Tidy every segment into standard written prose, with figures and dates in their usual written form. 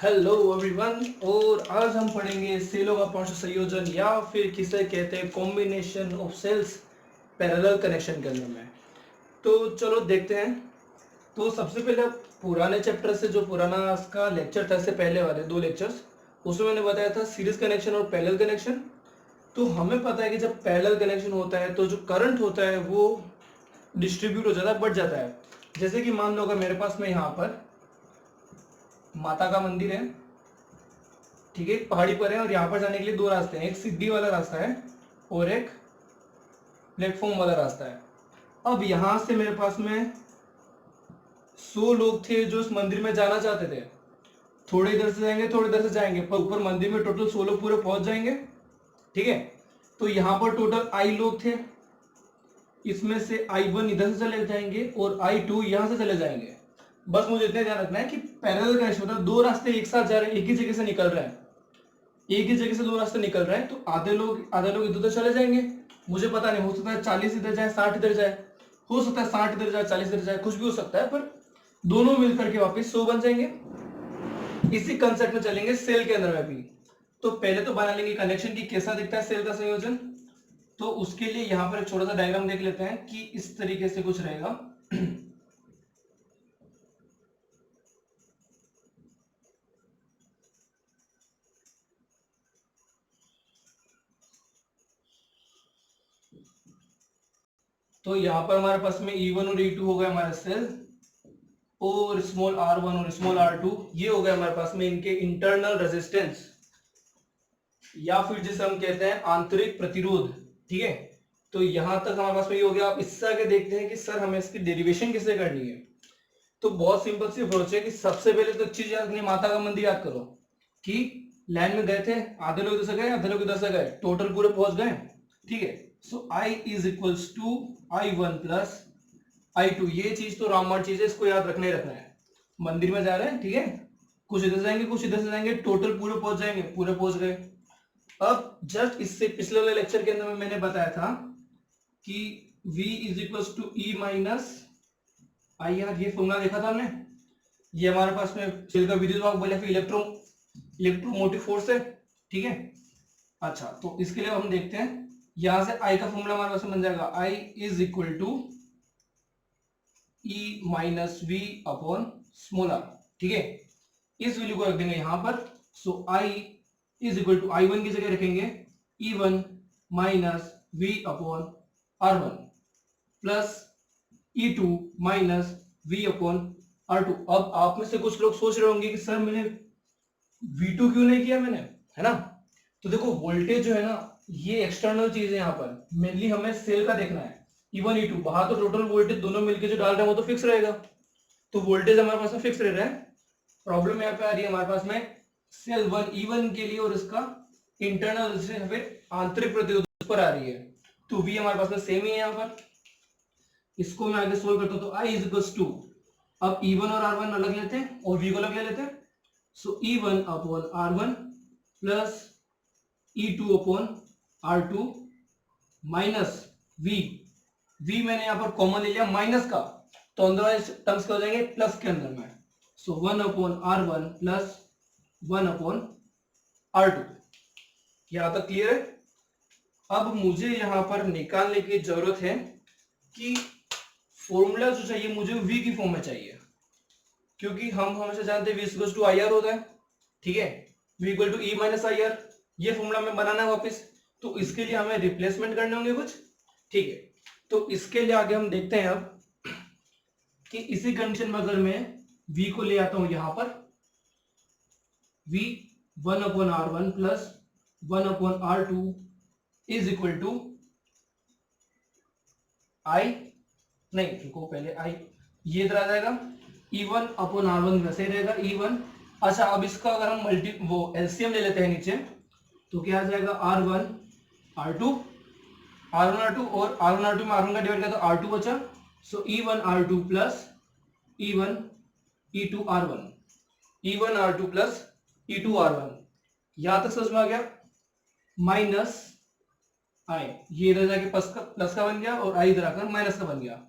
Hello everyone. और आज हम पढ़ेंगे सेलों का पार्श्व संयोजन या फिर किसे कहते हैं combination of cells parallel connection करने में। तो चलो देखते हैं। तो सबसे पहले पुराने चैप्टर से, जो पुराना इसका लेक्चर था, इससे पहले वाले 2 लेक्चर्स, उसमें मैंने बताया था सीरीज कनेक्शन और पैरेलल कनेक्शन। तो हमें पता है कि जब पैरेलल कनेक्शन होता है तो जो करंट होता है वो डिस्ट्रीब्यूट हो जाता है, बढ़ जाता है। जैसे कि मान लो अगर मेरे पास में यहाँ पर माता का मंदिर है, ठीक है, पहाड़ी पर है, और यहाँ पर जाने के लिए 2 रास्ते हैं, एक सीढ़ी वाला रास्ता है और एक प्लेटफॉर्म वाला रास्ता है। अब यहाँ से मेरे पास में 100 लोग थे जो इस मंदिर में जाना चाहते थे। थोड़े इधर से जाएंगे, थोड़े इधर से जाएंगे, पर ऊपर मंदिर में टोटल 100 लोग पूरे पहुंच जाएंगे। ठीक है, तो यहाँ पर टोटल आई लोग थे, इसमें से I1 इधर से चले जाएंगे और I2 यहाँ से चले जाएंगे। बस मुझे इतना ध्यान रखना है कि पैरेलल कनेक्शन मतलब 2 रास्ते एक साथ जा रहे हैं, एक ही जगह से निकल रहे हैं, एक ही जगह से 2 रास्ते निकल रहे हैं, तो आधे लोग इधर उधर चले जाएंगे। मुझे पता नहीं, हो सकता है 40 इधर जाए, 60 इधर जाए, हो सकता है 60 इधर जाए, 40 इधर जाए, कुछ भी हो सकता है, पर दोनों मिलकर के वापस 100 बन जाएंगे। इसी कंसेप्ट में चलेंगे सेल के अंदर में भी। तो पहले तो बना लेंगे कनेक्शन की कैसा दिखता है सेल का संयोजन। तो उसके लिए यहाँ पर एक छोटा सा डायग्राम देख लेते हैं कि इस तरीके से कुछ रहेगा। तो यहाँ पर हमारे पास में E1 और E2 हो गया हमारा सेल, और स्मॉल r1 और स्मॉल r2 ये हो गया हमारे पास में इनके इंटरनल रेजिस्टेंस, या फिर जिसे हम कहते हैं आंतरिक प्रतिरोध। ठीक है, तो यहां तक हमारे पास में ये हो गया। आप इससे आगे देखते हैं कि सर हमें इसकी डेरिवेशन कैसे करनी है। तो बहुत सिंपल सी अप्रोच है कि सबसे पहले तो चीज याद करनी, माता का मंदिर याद करो कि लाइन में गए थे, आधे लोग इधर से गए, आधे लोग इधर से गए, टोटल पूरे पहुंच गए। ठीक है, so I is equals to I1 plus I2। ये चीज तो रामबाण चीज है, इसको याद रखना ही रखना है। मंदिर में जा रहे हैं, ठीक है, कुछ इधर से जाएंगे, कुछ इधर से जाएंगे, टोटल पूरे पहुंच जाएंगे, पूरे पहुंच गए। अब जस्ट इससे पिछले वाले लेक्चर के अंदर में मैंने बताया था कि V is equals to E minus I R. ये फॉर्मूला देखा था हमने, ये हमारे पास में सेल का विद्युत वाहक बल या फिर इलेक्ट्रोमोटिव फोर्स है। ठीक है, अच्छा, तो इसके लिए हम देखते हैं, यहां से I का फॉर्मूला हमारे पास में बन जाएगा I is equal to E minus V upon small r। ठीक है, इस वैल्यू को रख देंगे यहां पर। So I is equal to I1 की जगह रखेंगे E1 minus V upon R1 plus E2 minus V upon R2। अब आप में से कुछ लोग सोच रहे होंगे कि सर मैंने V2 क्यों नहीं किया मैंने, है ना। तो देखो वोल्टेज जो है ना, ये एक्सटर्नल चीज है, यहाँ पर मेनली हमें सेल का देखना है। E1 E2 बाहर तो टोटल वोल्टेज दोनों मिलकर जो डाल रहे हैं वो तो फिक्स रहेगा, तो वोल्टेज हमारे पास में फिक्स रह रहा है। प्रॉब्लम यहाँ पे आ रही है हमारे पास में सेल 1 E1 के लिए, और इसका इंटरनल से फिर आंतरिक प्रतिरोध पर आ रही है। तो V हमारे पास में सेम ही है यहाँ पर। इसको मैं आगे सोल्व करता हूं, तो I इज इक्वल्स टू, अब E1 और R1 अलग लेते हैं और V को अलग ले लेते हैं। सो E1 upon R1 plus E2 upon R2 minus V मैंने यहाँ पर कॉमन ले लिया माइनस का, तो अंदर वाले टर्म्स क्या हो जाएंगे प्लस के अंदर में। सो 1 upon R1 plus 1 upon R2। यहां तक क्लियर है। अब मुझे यहां पर निकालने की जरूरत है कि फॉर्मूला जो चाहिए मुझे V की फॉर्म में चाहिए, क्योंकि हम हमेशा जानते हैं V इक्वल्स टू IR होता है। ठीक है, V equal to E minus IR, ये फॉर्मूला में बनाना है वापस। तो इसके लिए हमें रिप्लेसमेंट करने होंगे कुछ। ठीक है, तो इसके लिए आगे हम देखते हैं अब कि इसी कंडीशन में अगर मैं V को ले आता हूं यहां पर, V 1 upon R1 plus 1 upon R2 is equal to I, नहीं रुको, पहले I ये इधर आ जाएगा, E1 अपॉन R1 वैसे ही रहेगा E1। अच्छा, अब इसका अगर हम वो LCM ले लेते हैं नीचे, तो क्या आ जाएगा R1 R2 और R1 R2 में R1 का डिवाइड किया तो R2 बचा। सो E1 R2 plus E1 E2 R1, E1 R2 plus E2 R1। यहां तक समझ में आ गया। माइनस I, ये इधर जाके प्लस का बन गया और I इधर आकर माइनस का बन गया।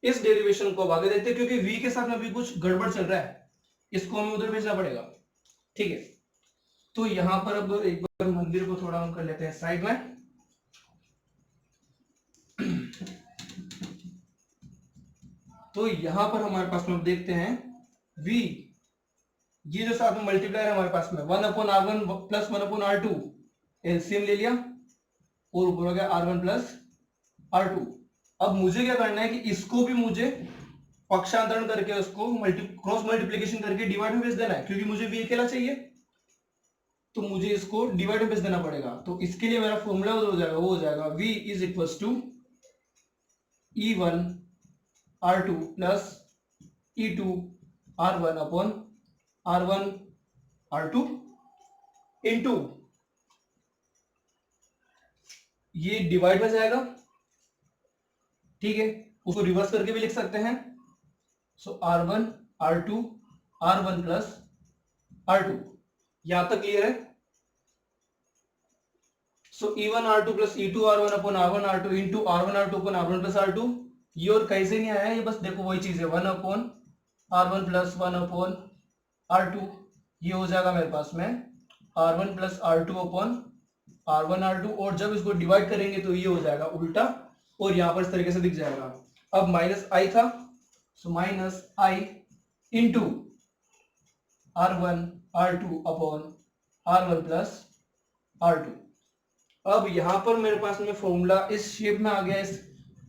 इस डेरिवेशन को आगे देखते हैं, क्योंकि V के साथ में भी कुछ गड़बड़ चल रहा है, इसको हमें उधर भेजना पड़ेगा। ठीक है, तो यहां पर अब एक बार मंदिर को थोड़ा हम कर लेते हैं साइड में। तो यहां पर हमारे पास में देखते हैं v, ये जो साथ में मल्टीप्लायर है हमारे पास में 1/r1 प्लस 1/r2, एलसीएम ले लिया और ऊपर हो गया r1 प्लस r2। अब मुझे क्या करना है कि इसको भी मुझे पक्षांतरण करके उसको क्रॉस मल्टीप्लीकेशन करके डिवाइड में भेज देना है, क्योंकि मुझे v अकेला चाहिए तो मुझे इसको डिवाइड में भेज देना पड़ेगा। तो इसके लिए मेरा फॉर्मूला हो जाएगा, वो हो जाएगा v is equals to e1 r2 plus e2 r1 upon r1 r2 into, ये डिवाइड में जाएगा, ठीक है, उसको रिवर्स करके भी लिख सकते हैं। सो r1 r2 r1 plus r2, यहां तक क्लियर है। सो e1 r2 plus e2 r1 upon r1 r2 into r1 r2 upon r1 plus r2, ये और कहीं से नहीं आया है, ये बस देखो वही चीज है, 1 upon r1 plus 1 upon r2, ये हो जाएगा मेरे पास में r1 plus r2 upon r1 r2, और जब इसको डिवाइड करेंगे तो ये हो जाएगा उल्टा और यहां पर इस तरीके से दिख जाएगा। अब माइनस आई था, so minus I into r1 r2 upon r1 plus r2। अब यहां पर मेरे पास में फॉर्मूला इस शेप में आ गया, इस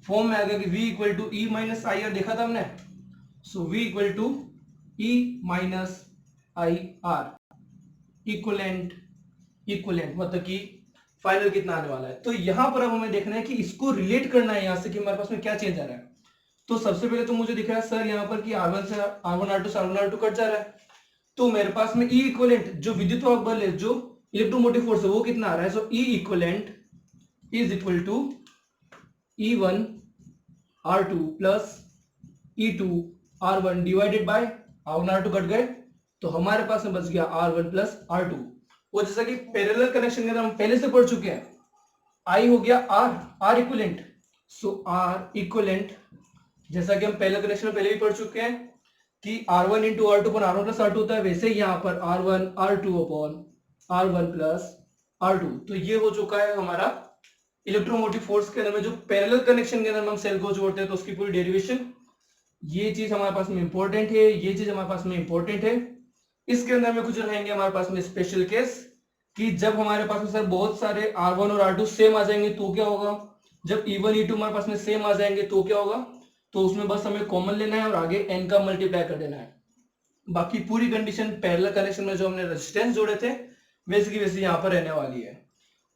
फॉर्म में आ गया कि v equal to E minus I R, देखा था हमने। So v equal to E minus I R, equivalent equivalent मतलब कि फाइनल कितना आने वाला है। तो यहां पर अब हमें देखना है कि इसको रिलेट करना है यहां से कि हमारे पास में क्या चेंज आ रहा है। तो सबसे पहले तो मुझे दिख रहा है सर यहाँ पर कि r1 से r1 r2 से r1 r2 कट जा रहा है, तो मेरे पास में ई इक्वलेंट जो विद्युत बल है, जो इलेक्ट्रोमोटिव फोर्स है, वो कितना आ रहा है। So E equivalent is equal to E1 R2 plus E2 R1 divided by R1 R2 cut गए तो हमारे पास में बच गया R1 प्लस R2। वो जैसा कि पैरेलल कनेक्शन के अंदर हम पहले से पढ़ चुके हैं, I हो गया R इक्वलेंट, सो R इक्वलेंट जैसा कि हम पहले कनेक्शन में पहले भी पढ़ चुके हैं कि R1 into R2 upon R1 plus R2 होता है, वैसे ही यहाँ पर R1 R2 upon R1 plus R2। तो ये हो चुका है हमारा इलेक्ट्रोमोटिव फोर्स के अंदर में जो पैरेलल कनेक्शन के अंदर हम सेल को जोड़ते हैं तो उसकी पूरी डेरिवेशन। ये चीज हमारे पास में इंपॉर्टेंट है, ये चीज हमारे पास में इंपॉर्टेंट है। इसके अंदर में कुछ रहेंगे हमारे पास में स्पेशल केस कि जब हमारे पास में सर बहुत सारे R1 और R2 सेम आ जाएंगे तो क्या होगा, जब E1 E2 हमारे पास में सेम आ जाएंगे तो क्या होगा, तो उसमें बस हमें कॉमन लेना है और आगे n का मल्टीप्लाई कर देना है। बाकी पूरी कंडीशन पैरेलल कनेक्शन में जो हमने रेजिस्टेंस जोड़े थे वैसे की वैसे यहाँ पर रहने वाली है।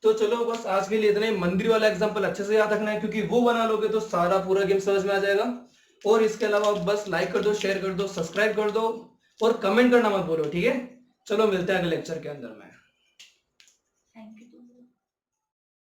तो चलो बस आज के लिए इतना ही। मंदिर वाला एग्जांपल अच्छे से याद रखना है क्योंकि वो बना लोगे तो सारा पूरा गेम समझ में आ जाएगा। और इसके अलावा बस लाइक कर दो, शेयर कर दो, सब्सक्राइब कर दो और कमेंट करना मत भूलो, ठीक है। चलो मिलते हैं अगले लेक्चर के अंदर में। Thank you.